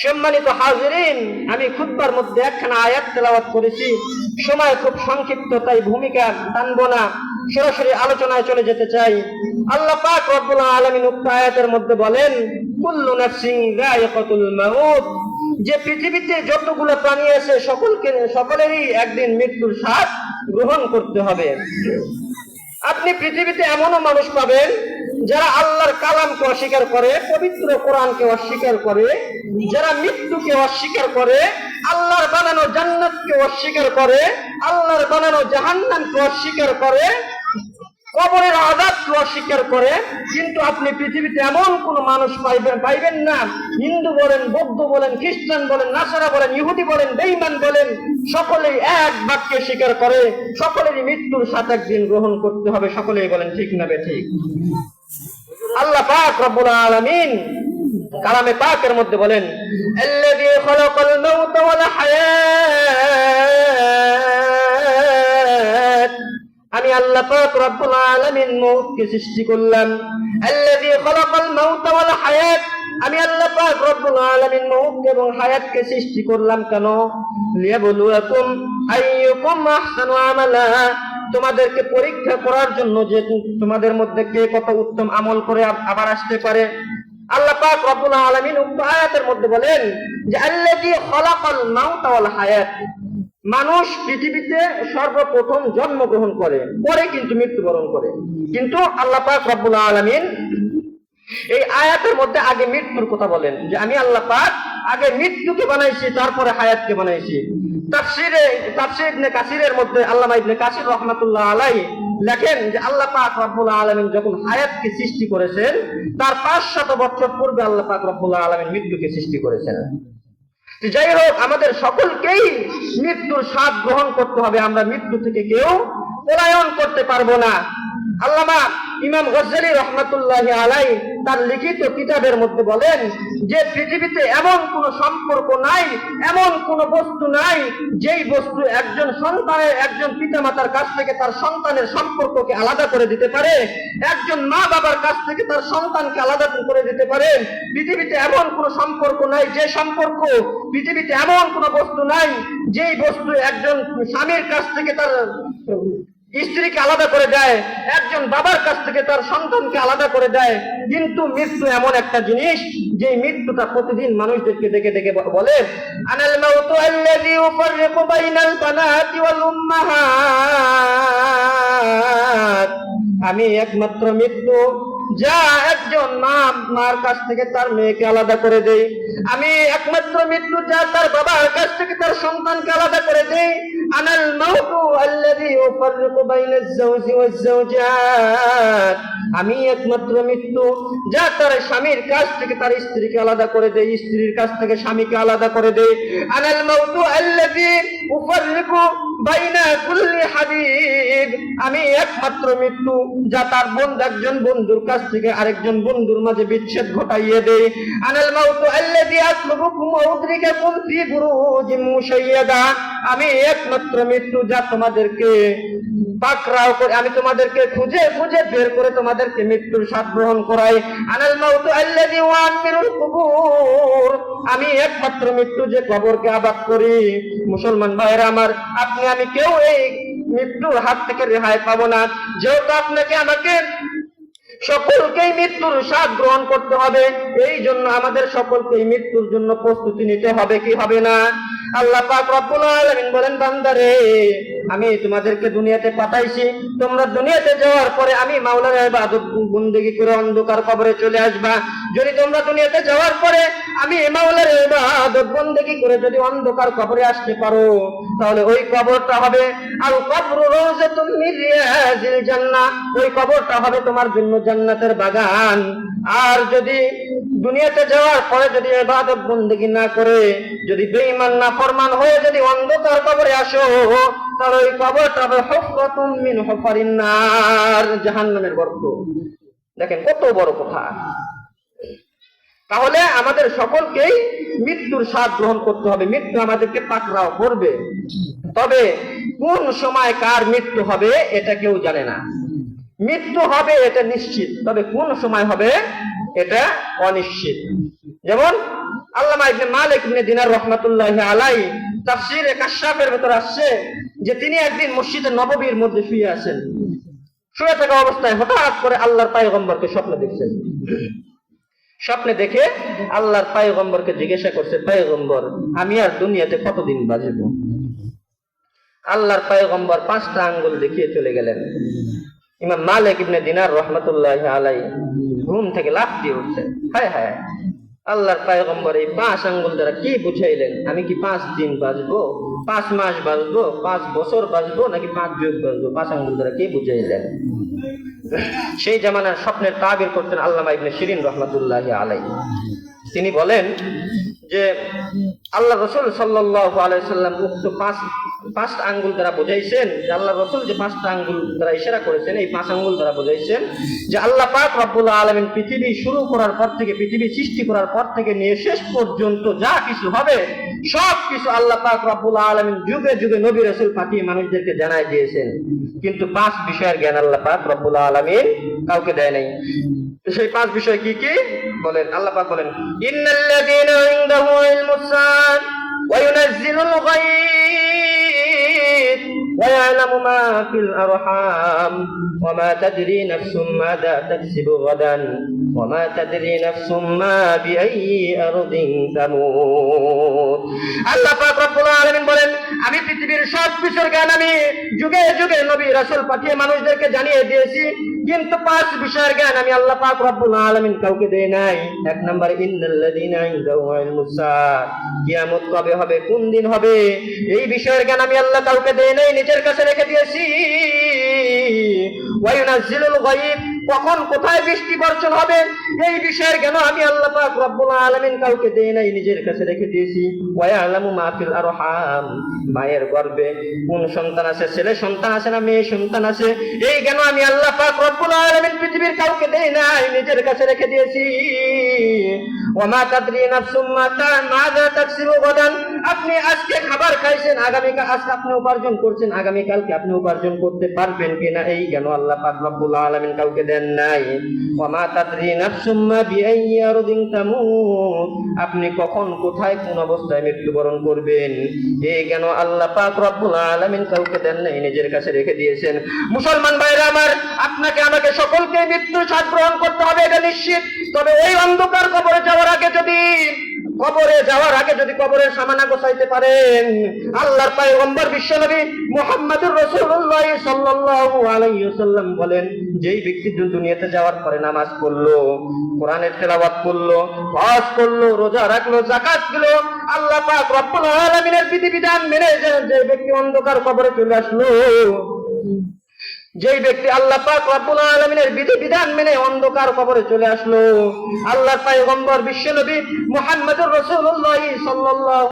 সম্মানিত হাজিরিন, আমি খুতবার মধ্যে একখানা আয়াত তেলাওয়াত করেছি। সময় খুব সংক্ষিপ্ত, তাই ভূমিকা টানবো না, সরাসরি আলোচনায় চলে যেতে চাই। আল্লাহ পাক রব্বুল আলামিন উক্ত আয়াতের মধ্যে বলেন, কুল্লু নাফসিন যায়িকাতুল মাউত, যে পৃথিবীতে যতগুলো প্রাণী আছে সকলেরই একদিন মৃত্যুর স্বাদ গ্রহণ করতে হবে। আপনি পৃথিবীতে এমনও মানুষ পাবেন যারা আল্লাহর কালামকে অস্বীকার করে, পবিত্র কোরআনকে অস্বীকার করে, যারা মৃত্যুকে অস্বীকার করে, আল্লাহর বানানো জান্নাতকে অস্বীকার করে, আল্লাহর বানানো জাহান্নামকে অস্বীকার করে, কবরের আযাবকে অস্বীকার করে। কিন্তু আপনি পৃথিবীতে এমন কোন মানুষ পাইবেন না, হিন্দু বলেন, বৌদ্ধ বলেন, খ্রিস্টান বলেন, নাসারা বলেন, ইহুদি বলেন, বেঈমান বলেন, সকলেই এক বাক্যে স্বীকার করে সকলেরই মৃত্যুর স্বাদ একদিন গ্রহণ করতে হবে। সকলেই বলেন ঠিক না বেঠিক? আল্লাহ পাক রব্বুল আলামিন কালামে পাকের মধ্যে বলেন, আল্লাযী খালাকাল মাউতা ওয়াল হায়াত, আমি আল্লাহ পাক রব্বুল আলামিন মওতকে সৃষ্টি করলাম। আল্লাযী খালাকাল মাউতা ওয়াল হায়াত, আমি আল্লাহ পাক রব্বুল আলামিন মওত এবং হায়াতকে সৃষ্টি করলাম কেন? লিয়াবলুয়াকুম আইয়ুকুম আহসানু আমালা, তোমাদেরকে পরীক্ষা করার জন্য, যে তোমাদের মধ্যে কে কত উত্তম আমল করে আবার আসতে পারে। আল্লাহ পাক রব্বুল আলামিন উক্ত আয়াতের মধ্যে বলেন যে আল্লাযী খালাকাল মাউতা ওয়াল হায়াত, মানুষ পৃথিবীতে সর্বপ্রথম জন্মগ্রহণ করে, পরে কিন্তু মৃত্যুবরণ করে। কিন্তু আল্লাহ পাক রব্বুল আলামিন এই আয়াতের মধ্যে আগে মৃত্যুর কথা বলেন, যে আমি আল্লাহ পাক আগে মৃত্যুকে বানাইছি, তারপরে হায়াতকে বানাইছি। তাফসীর ইবনে কাসিরের মধ্যে আল্লামা ইবনে কাসির রাহমাতুল্লাহ আলাইহি লেখেন যে আল্লাহ পাক রব্বুল আলামিন যখন হায়াতকে সৃষ্টি করেছেন, তার 500 বছর পূর্বে আল্লাহ পাক রব্বুল আলামিন মৃত্যুকে সৃষ্টি করেছেন। যাই হোক, আমাদের সকলকেই মৃত্যুর স্বাদ গ্রহণ করতে হবে। আমরা মৃত্যু থেকে কেউ পলায়ন করতে পারবো না। আল্লামা ইমাম গজ্জালী রাহমাতুল্লাহি আলাইহি তার লিখিত কিতাবের মধ্যে বলেন যে পৃথিবীতে এমন কোন সম্পর্ক নাই, এমন কোন বস্তু নাই যেই বস্তু একজন সন্তানের, একজন পিতামাতার কাছ থেকে তার সন্তানের সম্পর্ককে আলাদা করে দিতে পারে, একজন মা বাবার কাছ থেকে তার সন্তানকে আলাদা করে দিতে পারে। পৃথিবীতে এমন কোন সম্পর্ক নাই, যে সম্পর্ক, পৃথিবীতে এমন কোন বস্তু নাই যেই বস্তু একজন স্বামীর কাছ থেকে তার স্ত্রীকে আলাদা করে দেয়, একজন বাবার কাছ থেকে তার সন্তানকে আলাদা করে দেয়। কিন্তু মৃত্যু এমন একটা জিনিস যে মৃত্যুটা প্রতিদিন মানুষদেরকে ডেকে ডেকে বলে, আনাল মাউতু আল্লাযী ইউফাররিকু বাইনাল বানাতি ওয়াল উম্মাহাত, আমি একমাত্র মৃত্যু যা একজন মার কাছ থেকে তার মেয়েকে আলাদা করে দেয়। আমি একমাত্র মৃত্যু যা তার বাবার কাছ থেকে তার সন্তানকে আলাদা করে দেয়। আনাল মাউতু আল্লাযী ইউফাররিকু বাইনাজ যাওজি ওয়াজ যাওজাত, আমি একমাত্র মৃত্যু যা তার স্বামীর কাছ থেকে তার স্ত্রীকে আলাদা করে দেয়, স্ত্রীর কাছ থেকে স্বামীকে আলাদা করে দেয়। আনাল মাউতু আল্লাযী ইউফাররিকু বাইনা কুল্লি হাবিব, আমি একমাত্র মৃত্যু যা তার বন্ধু, একজন বন্ধুর কাছ থেকে আরেকজন বন্ধুর মাঝে বিচ্ছেদ ঘটাইয়ে দেয়। আনাল মাউতু আল্লাযী আসলুবুকুম ওয়া উদরিকাকুম ফি বুরুজিম মুশাইয়াদা, আমি একমাত্র মৃত্যু যা তোমাদেরকে পাকড়াও করে, আমি তোমাদেরকে খুঁজে খুঁজে বের করে তোমাদেরকে মৃত্যুর স্বাদ গ্রহণ করাই। আনাল মাউতু আল্লাযী ওয়ামিরুল কুবুর, আমি একমাত্র মৃত্যু যে কবরকে আবাদ করি। মুসলমান ভাইরা আমার, আপনি আমি কেউ এই মৃত্যুর হাত থেকে রেহাই পাবো না। যেহেতু আপনাকে আমাকে সকলকেই মৃত্যুর স্বাদ গ্রহণ করতে হবে, এই জন্য আমাদের সকলকেই মৃত্যুর জন্য প্রস্তুতি নিতে হবে, কি হবে না? আল্লাহ পাক রব্বুল আলামিন বলেন, বান্দারে আমি তোমাদেরকে দুনিয়াতে পাঠাইছি, তোমরা দুনিয়াতে যাওয়ার পরে আমি মাওলার ইবাদত বندگی করে অন্ধকার কবরে চলে আসবা। যদি তোমরা দুনিয়াতে যাওয়ার পরে আমি মাওলার ইবাদত বندگی করে যদি অন্ধকার কবরে আসতে পারো, তাহলে ওই কবরটা হবে আল কবরু রাওযাতুম মির রিয়াজিল জান্নাহ, ওই কবরটা হবে তোমার জন্য জান্নাতের বাগান। আর যদি দুনিয়াতে যাওয়ার পরে যদি ইবাদত বندگی না করে, যদি বেঈমান না ফরমান হয়ে যদি অন্ধকার কবরে আসো, তাহলে ওই কবরটা হবে হুফরাতুম মিন হুফারিন নার, জাহান্নামের গর্ত। দেখেন কত বড় কথা। তাহলে আমাদের সকলকেই মৃত্যুর স্বাদ গ্রহণ করতে হবে। মৃত্যু আমাদেরকে পাকড়াও করবে, তবে কোন সময় কার মৃত্যু হবে এটা কেউ জানে না। মৃত্যু হবে এটা নিশ্চিত, তবে কোন সময় হবে এটা অনিশ্চিত। যেমন আল্লামা ইবনে মালিক ইবনে দিনার রাহমাতুল্লাহি আলাইহি তাফসীরে কাশফের ভিতর আসছে যে তিনি একদিন মসজিদে নববীর মধ্যে শুয়ে আছেন। শুয়ে থাকা অবস্থায় হঠাৎ করে আল্লাহর পয়গম্বরকে স্বপ্নে দেখছেন। স্বপ্নে দেখে আল্লাহর পয়গম্বরকে জিজ্ঞাসা করছে, পয়গম্বর, আমি আর দুনিয়াতে কতদিন বাঁচব? আল্লাহর পয়গম্বর 5টা আঙ্গুল দেখিয়ে চলে গেলেন। ইমাম মালিক ইবনে দিনার রাহমাতুল্লাহি আলাইহি ঘুম থেকে লাফ দিয়ে উঠছে, হায় হায়, আল্লাহর পয়গম্বর এই 5 আঙ্গুল দ্বারা কি বুঝাইলেন? আমি কি 5 দিন বাঁচবো, 5 মাস বাঁচবো, 5 বছর বাঁচবো, নাকি 5 যুগ বাঁচবো? 5 আঙ্গুল দ্বারা কি বুঝাইলেন? সেই জামানার স্বপ্নের তাবির করতেন আল্লামা ইবনে শিরিন রাহমাতুল্লাহি আলাইহি। তিনি বলেন যে আল্লাহ রাসূল সাল্লাল্লাহু আলাইহি সাল্লাম উক্ত 5 আঙ্গুল দ্বারা বুঝাইছেন যে আল্লাহ রাসূল যে 5টা আঙ্গুল দ্বারা ইশারা করেছেন, এই 5 আঙ্গুল দ্বারা বুঝাইছেন যে আল্লাহ পাক রব্বুল আলামিন পৃথিবী শুরু করার পর থেকে, পৃথিবী সৃষ্টি করার পর থেকে নিয়ে শেষ পর্যন্ত যা কিছু হবে সব কিছু আল্লাহ পাক রব্বুল আলামিন যুগে যুগে নবী রাসূল পাঠিয়ে মানুষদেরকে জানাই দিয়েছেন, কিন্তু 5 বিষয়ের জ্ঞান আল্লাহ পাক রব্বুল আলামিন কাউকে দেয় নাই। সেই 5 বিষয় কি কি বলেন? আল্লাহ পাক বলেন, ইন্নাল্লাযীনা ইনদাহু ইলমুস সাআত ওয়া ইউনাজ্জিলুল গায়ব ওয়া ইয়ালামু মা ফিল আরহাম ওয়া মা তাদরি নাফসুম মাযা তাকসিবু গাদান ওয়া মা তাদরি নাফসুম মা বিআইয়ি আরদিন তামুত। আল্লাহ পাক রব্বুল আলামিন বলেন, আমি পৃথিবীর সব কিছুর জ্ঞান আমি যুগে যুগে নবী রাসূল পাঠিয়ে মানুষদেরকে জানিয়ে দিয়েছি, কিন্তু 5 বিষয়ের জ্ঞান আমি আল্লাহ পাক রব্বুল আলামিন কাউকে দেই নাই। 1 নম্বর, ইন্নাল্লাযীনা ইনদাহু ইলমুস সাআত, কিয়ামত কবে হবে, কোন দিন হবে, এই বিষয়ের জ্ঞান আমি আল্লাহ কাউকে দেই নাই, নিজের কাছে রেখে দিয়েছি। ওয়া ইউনাজ্জিলুল গায়ব, কখন কোথায় বৃষ্টি বর্ষণ হবে, এই বিষয়ের জ্ঞান আমি আল্লাহ পাক রব্বুল আলামিন কাউকে দেই নাই, নিজের কাছে রেখে দিয়েছি। ওয়া ইয়ালামু মা ফিল আরহাম, মায়ের গর্ভে কোন সন্তান আছে, ছেলে সন্তান আছে না মেয়ে সন্তান আছে, এই জ্ঞান আমি আল্লাহ পাক রব্বুল আলামিন পৃথিবীর কাউকে দেই নাই, নিজের কাছে রেখে দিয়েছি। ওয়া মা তাদরি নাফসুম মাযা তাকসিবু গাদান, আপনি আজকে খাবার খাইছেন, আগামীকাল আজকে আপনি উপার্জন করছেন, আগামীকালকে আপনি উপার্জন করতে পারবেন কিনা, এই জ্ঞান আল্লাহ পাক রব্বুল আলামিন কাউকে দেন নাই। ওয়া মা তাদরি নাফসুম মা বিআইয়ি আরদিন তামুত, আপনি কখন কোথায় কোন অবস্থায় মৃত্যুবরণ করবেন, এই জ্ঞান আল্লাহ পাক রব্বুল আলামিন কাউকে দেন নাই, নিজের কাছে রেখে দিয়েছেন। মুসলমান ভাইরা আমার, আপনাকে আমাকে সকলকে মৃত্যুর স্বাদ গ্রহণ করতে হবে, এটা নিশ্চিত। তবে এই অন্ধকার কবরে যাওয়ার আগে যদি কবরের সামানা গোছাইতে পারেন, আল্লাহর পয়গম্বর বিশ্বনবী মুহাম্মদুর রাসূলুল্লাহ সাল্লাল্লাহু আলাইহি ওয়াসাল্লাম বলেন, যেই ব্যক্তি দুনিয়াতে যাওয়ার পরে নামাজ পড়লো, কোরআনের তেলাওয়াত করলো, হজ করলো, রোজা রাখলো, যাকাত দিল, আল্লাহ পাক রব্বুল আলামিনের বিধিবিধান মেনে যে ব্যক্তি অন্ধকার কবরে চলে আসলো, যেই ব্যক্তি আল্লাহ পাক রব্বুল আলামিনের বিধিবিধান মেনে অন্ধকার কবরে চলে আসলো, আল্লাহর পয়গম্বর বিশ্বনবী মুহাম্মদুর রাসূলুল্লাহ সাল্লাল্লাহু